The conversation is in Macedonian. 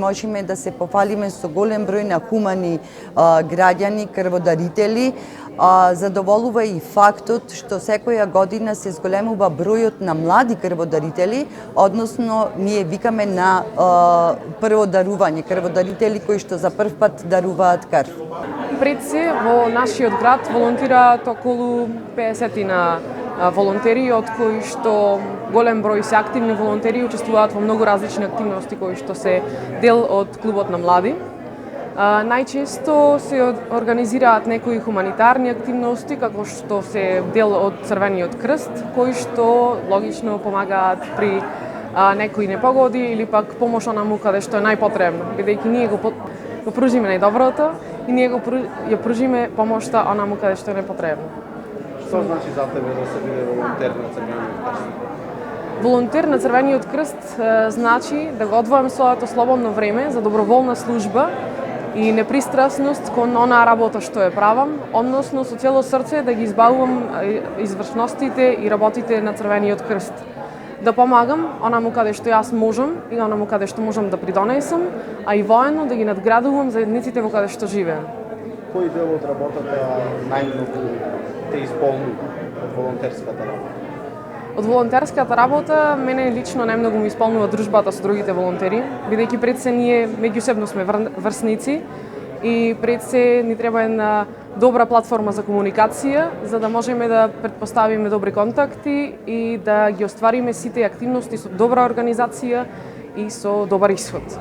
Можеме да се пофалиме со голем број на хумани граѓани, крводарители. Задоволува и фактот што секоја година се зголемува бројот на млади крводарители, односно ние викаме на прво дарување, крводарители кои што за прв пат даруваат крв. Пред се во нашиот град волонтираат околу 50 волонтери, од кои што голем број се активни волонтери, учествуваат во многу различни активности кои што се дел од клубот на млади. Најчесто се организираат некои хуманитарни активности, како што се дел од Црвениот крст, кои што логично помагаат при некои непогоди или пак помош онаму каде што е најпотребно, бидејќи ние го пружиме најдоброто и ние ја пружиме помошта онаму каде што е непотребно. Што значи за тебе да се биде волонтер на Црвениот крст? Волонтер на Црвениот крст значи да го одвојам своето слободно време за доброволна служба и непристрасност кон онаа работа што ја правам, односно со цело срце да ги избавувам извршностите и работите на Црвениот крст. Да помагам онаму каде што јас можам и онаму каде што можам да придонесам, а и воено да ги надградувам заедниците во каде што живеем. Кој дел од работата најмногу те исполнува од волонтерската работа? Од волонтерската работа мене лично најмногу ми исполнува дружбата со другите волонтери, бидејќи пред се ние меѓусебно сме врсници и пред се ни треба една добра платформа за комуникација, за да можеме да претпоставиме добри контакти и да ги оствариме сите активности со добра организација и со добар исход.